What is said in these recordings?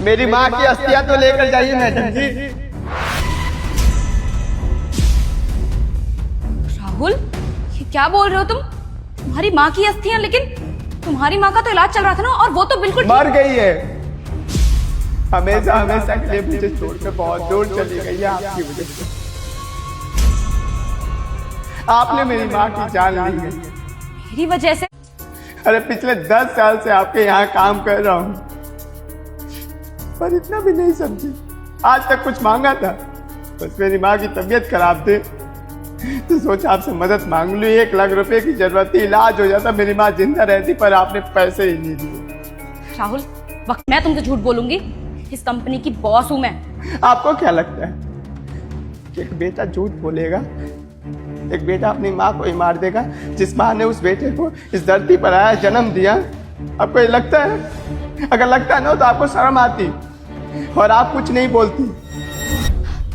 मेरी माँ की अस्थियां तो लेकर जाइए मैडम जी। राहुल, ये क्या बोल रहे हो तुम? तुम्हारी माँ की अस्थियां? लेकिन तुम्हारी माँ का तो इलाज चल रहा था ना, और वो तो बिल्कुल मर गई है। हमेशा हमेशा के लिए मुझे छोड़कर बहुत दूर चली गई है आपकी वजह से। आपने मेरी माँ की जान ली है। मेरी वजह से? अरे पिछले 10 साल से आपके यहाँ काम कर रहा हूँ, पर इतना भी नहीं समझी। आज तक कुछ मांगा था, बस मेरी माँ की तबीयत खराब थी तो सोचा आपसे मदद मांग ली। 1 लाख रुपए की जरूरत थी, इलाज हो जाता, मेरी माँ जिंदा रहती, पर आपने पैसे ही नहीं दिए। राहुल, वक्त मैं तुमसे झूठ बोलूंगी? इस कंपनी की बॉस हूं मैं। आपको क्या लगता है कि एक बेटा झूठ बोलेगा? एक बेटा अपनी माँ को ही मार देगा, जिस माँ ने उस बेटे को इस धरती पर आया जन्म दिया? आपको ये लगता है? अगर लगता है ना तो आपको शर्म आती और आप कुछ नहीं बोलती।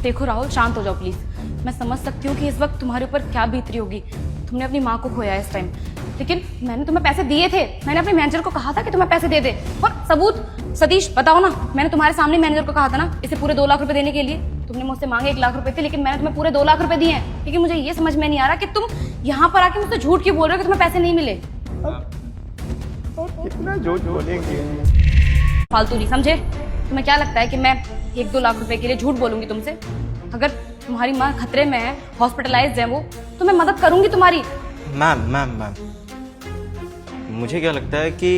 देखो राहुल, शांत हो जाओ प्लीज। मैं समझ सकती हूँ कि इस वक्त तुम्हारे ऊपर क्या बीत रही होगी। तुमने अपनी माँ को खोया इस टाइम, लेकिन मैंने तुम्हें पैसे दिए थे। मैंने अपने मैनेजर को कहा था कि तुम्हें पैसे दे दे, और सबूत सतीश बताओ ना। मैंने तुम्हारे सामने मैनेजर को कहा था ना इसे पूरे 2 लाख रुपए देने के लिए। तुमने मुझसे मांगे 1 लाख रुपए थे, लेकिन मैंने तुम्हें पूरे 2 लाख रुपए दिए हैं। लेकिन मुझे ये समझ में नहीं आ रहा कि तुम यहाँ पर आके मुझसे झूठ क्यों बोल रहे हो कि तुम्हें पैसे नहीं मिले। कितना झूठ बोलेंगे? फालतू नहीं, समझे? तुम्हें क्या लगता है कि मैं 1-2 लाख रुपए के लिए झूठ बोलूंगी तुमसे? अगर तुम्हारी माँ खतरे में है, हॉस्पिटलाइज्ड है वो, तो मैं मदद करूंगी तुम्हारी। मैम मुझे क्या लगता है कि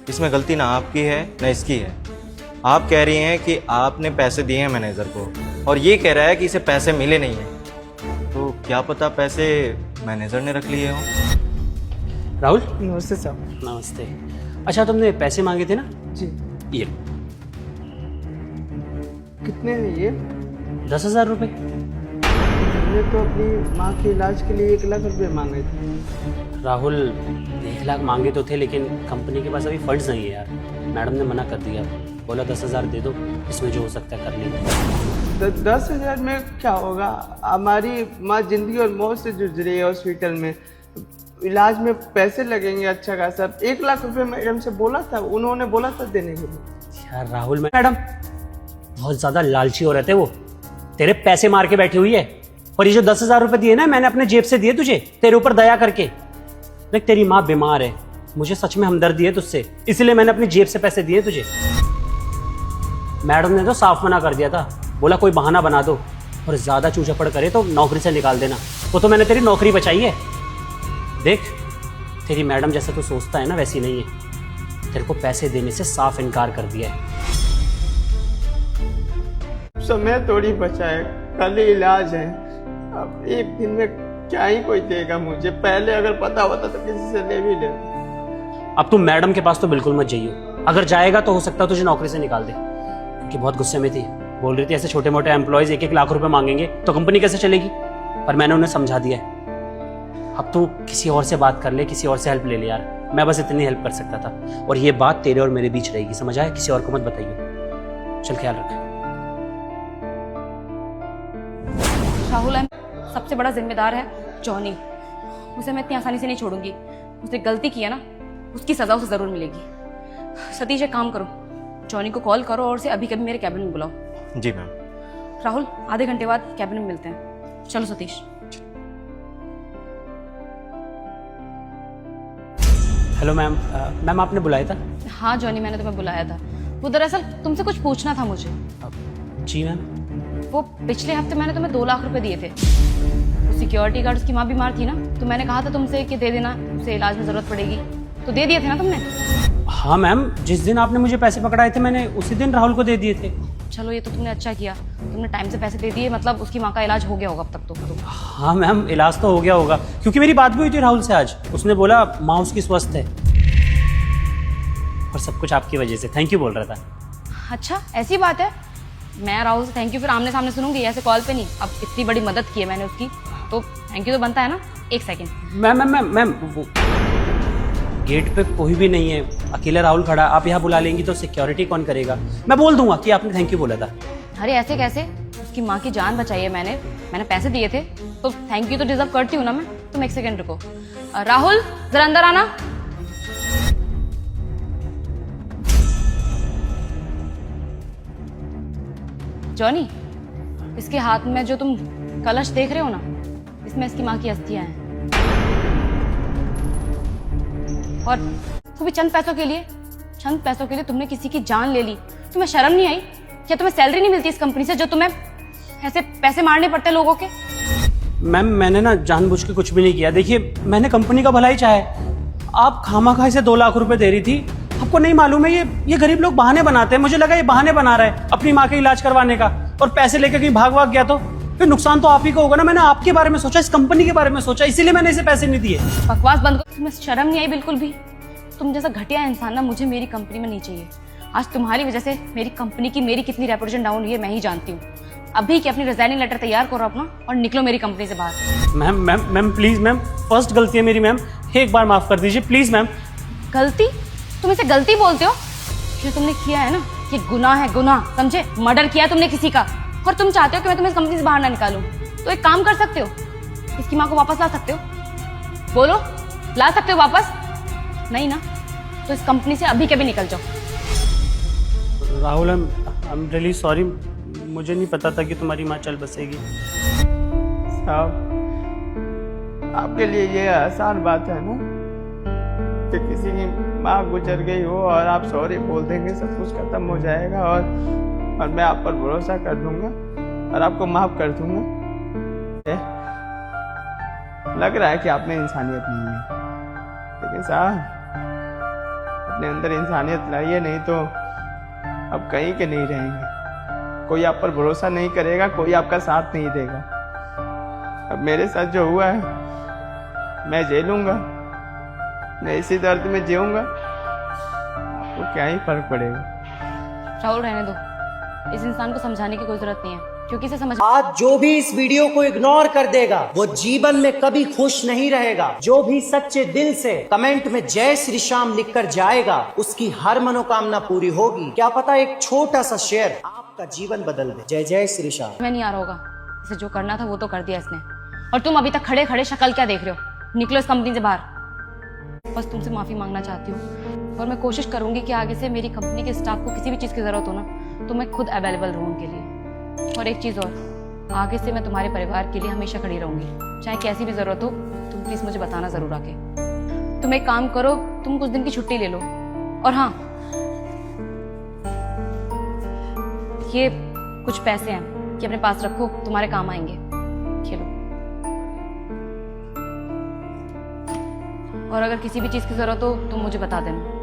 इसमें गलती ना आपकी है ना इसकी है। आप कह रही हैं कि आपने पैसे दिए हैं मैनेजर को, और ये कह रहा है कि इसे पैसे मिले नहीं हैं। तो क्या पता पैसे मैनेजर ने रख लिए हों। राहुल, नमस्ते साहब। नमस्ते। अच्छा, तुमने पैसे मांगे थे ना? जी। ये कितने हैं ये? 10,000 रुपये। मैंने तो अपनी माँ के इलाज के लिए 1 लाख रुपए मांगे थे। राहुल, 1 लाख मांगे तो थे, लेकिन कंपनी के पास अभी फंड्स नहीं है यार। मैडम ने मना कर दिया, बोला 10,000 दे दो, इसमें जो हो सकता है कर लेंगे। 10,000 में क्या होगा? हमारी माँ जिंदगी और मौत से जूझ रही है हॉस्पिटल में, इलाज में पैसे लगेंगे अच्छा खासा। 1 लाख रुपए मैडम से बोला था, उन्होंने बोला था देने के लिए। यार राहुल, मैडम बहुत ज्यादा लालची हो रहे थे, वो तेरे पैसे मार के बैठी हुई है। और ये जो 10,000 रुपए दिए ना, मैंने अपने जेब से दिए तुझे, तेरे ऊपर दया करके। देख, तेरी माँ बीमार है, मुझे सच में हमदर्दी है तुझसे, इसलिए मैंने अपनी जेब से पैसे दिए तुझे। मैडम ने तो साफ मना कर दिया था, बोला कोई बहाना बना दो, और ज्यादा चूचपड़ करे तो नौकरी से निकाल देना। वो तो मैंने तेरी नौकरी बचाई है। देख, तेरी मैडम जैसा तू सोचता है ना, वैसी नहीं है। तेरे को पैसे देने से साफ इनकार कर दिया है। समय थोड़ी बचा है, कल ही इलाज है। अब 1 दिन में क्या ही कोई देगा मुझे? पहले अगर पता होता तो किसी से ले भी लेता। अब तू मैडम के पास तो बिल्कुल मत जाइयो। अगर जाएगा तो हो सकता है तुझे नौकरी से निकाल दे, क्योंकि बहुत गुस्से में थी। बोल रही थी ऐसे छोटे मोटे एम्प्लॉयज 1-1 लाख रुपए मांगेंगे तो कंपनी कैसे चलेगी। पर मैंने उन्हें समझा दिया है। अब तू किसी और से बात कर ले, किसी और से हेल्प ले ले यार। मैं बस इतनी हेल्प कर सकता था, और ये बात तेरे और मेरे बीच रहेगी, समझ आया? किसी और को मत बताइए। चल, ख्याल रख। राहुल, सबसे बड़ा जिम्मेदार है जॉनी। उसे मैं इतनी आसानी से नहीं छोड़ूंगी। उसने गलती की है ना, उसकी सजा उसे जरूर मिलेगी। सतीश, एक काम करो, जॉनी को कॉल करो और उसे अभी कभी मेरे कैबिन में बुलाओ। जी मैम। राहुल, आधे घंटे बाद कैबिन में मिलते हैं। चलो सतीश। Hello ma'am. मैम, आपने बुलाया था? हाँ जॉनी, मैंने तुम्हें बुलाया था। वो दरअसल तुमसे कुछ पूछना था मुझे। जी मैम। वो पिछले हफ्ते मैंने तुम्हें 2 लाख रुपए दिए थे। सिक्योरिटी गार्ड, उसकी माँ बीमार थी ना, तो मैंने कहा था तुमसे कि दे देना, उसे इलाज में जरूरत पड़ेगी, तो दे दिए थे ना तुमने? हाँ मैम, जिस दिन आपने मुझे पैसे पकड़ाए थे, मैंने उसी दिन राहुल को दे दिए थे। चलो, ये तो तुमने अच्छा किया, तुमने टाइम से पैसे दे दिए। मतलब उसकी माँ का इलाज हो गया होगा अब तक तो। हाँ मैम, इलाज तो हो गया होगा, क्योंकि मेरी बात भी हुई थी राहुल से आज। उसने बोला माँ उसकी स्वस्थ है, और सब कुछ आपकी वजह से। थैंक यू बोल रहा था। अच्छा, ऐसी बात है? मैं राहुल से थैंक यू फिर आमने सामने सुनूंगी, ऐसे कॉल पे नहीं। अब इतनी बड़ी मदद की है मैंने उसकी, तो थैंक यू तो बनता है ना। 1 सेकेंड। मैम, वो गेट पे कोई भी नहीं है, अकेला राहुल खड़ा। आप यहाँ बुला लेंगी तो सिक्योरिटी कौन करेगा? मैं बोल दूंगा कि आपने थैंक यू बोला था। अरे ऐसे कैसे? उसकी माँ की जान बचाई है मैंने पैसे दिए थे, तो थैंक यू तो डिजर्व करती हूँ ना मैं। तुम 1 सेकेंड रुको। राहुल, जरा अंदर आना। जॉनी, इसके हाथ में जो तुम कलश देख रहे हो ना, इसमें इसकी माँ की अस्थियां हैं। और वो भी चंद पैसों के लिए तुमने किसी की जान ले ली। तुम्हें शर्म नहीं आई? क्या तुम्हें सैलरी नहीं मिलती इस कंपनी से जो तुम्हें ऐसे पैसे मारने पड़ते लोगों के? मैम मैंने ना जानबूझ के कुछ भी नहीं किया। देखिए मैंने कंपनी का भला ही चाहा है। आप खामा इसे 2 लाख रुपए दे रही थी। आपको नहीं मालूम है ये गरीब लोग बहाने बनाते हैं। मुझे लगा ये बहाने बना रहा है अपनी माँ का इलाज करवाने का, और पैसे लेकर कहीं भाग गया तो फिर नुकसान तो आप ही को होगा ना। मैंने आपके बारे में सोचा, इस कंपनी के बारे में सोचा, इसीलिए मैंने इसे पैसे नहीं दिए। बकवास बंद करो। तुम्हें शर्म नहीं आई बिल्कुल भी? तुम जैसा घटिया इंसान ना मुझे मेरी कंपनी में नहीं चाहिए। आज तुम्हारी वजह से मेरी कंपनी की मेरी कितनी रेपुटेशन डाउन हुई है मैं ही जानती हूँ। अभी की अपनी रिजाइनिंग लेटर तैयार करो अपना और निकलो मेरी कंपनी से बाहर। मैम प्लीज मैम, फर्स्ट गलती है मेरी मैम, एक बार माफ कर दीजिए प्लीज मैम। गलती? तुम इसे गलती बोलते हो? जो तुमने किया है ना ये गुनाह है, गुनाह, समझे? मर्डर किया है तुमने किसी का, और तुम चाहते हो कि मैं तुम्हें इस कंपनी से बाहर ना निकालूं। तो एक काम कर सकते हो, इसकी माँ को वापस ला सकते हो। बोलो, ला सकते हो वापस? नहीं ना, तो इस कंपनी से अभी के भी निकल जाओ। Rahul, I am really sorry, मुझे नहीं पता था कि तुम्हारी माँ चल बसेगी। साहब, आपके लिए ये आसान बात है ना कि किसी की माँ गुजर गई हो और आप सॉरी बोल देंगे, सब कुछ खत्म हो जाएगा और मैं आप पर भरोसा कर दूंगा और आपको माफ कर दूंगा। लग रहा है कि आप में इंसानियत नहीं है, लेकिन साहब अपने अंदर इंसानियत लाइए, नहीं तो अब कहीं के नहीं रहेंगे। कोई आप पर भरोसा नहीं करेगा, कोई आपका साथ नहीं देगा। अब मेरे साथ जो हुआ है मैं झेलूंगा, मैं इसी दर्द में जीऊंगा, आपको क्या ही फर्क पड़ेगा। राहुल रहने दो, इस इंसान को समझाने की कोई जरूरत नहीं है क्योंकि इसे समझ। आज जो भी इस वीडियो को इग्नोर कर देगा वो जीवन में कभी खुश नहीं रहेगा। जो भी सच्चे दिल से कमेंट में जय श्री श्याम लिखकर जाएगा उसकी हर मनोकामना पूरी होगी। क्या पता एक छोटा सा शेयर आपका जीवन बदल दे। जय जय श्री श्याम। मैं नहीं आ रहा होगा, इसे जो करना था वो तो कर दिया इसने, और तुम अभी तक खड़े खड़े शक्ल क्या देख रहे हो? निकलो इस कंपनी से बाहर। बस तुमसे माफी मांगना चाहती हूँ और मैं कोशिश करूंगी कि आगे से मेरी कंपनी के स्टाफ को किसी भी चीज की जरूरत हो ना तो मैं खुद अवेलेबल रहूं उनके लिए। और एक चीज और, आगे से मैं तुम्हारे परिवार के लिए हमेशा खड़ी रहूंगी, चाहे कैसी भी जरूरत हो। तुम प्लीज मुझे बताना जरूर आके। तुम एक काम करो, तुम कुछ दिन की छुट्टी ले लो, और हाँ ये कुछ पैसे हैं कि अपने पास रखो, तुम्हारे काम आएंगे। खेलो, और अगर किसी भी चीज की जरूरत हो तो मुझे बता देना।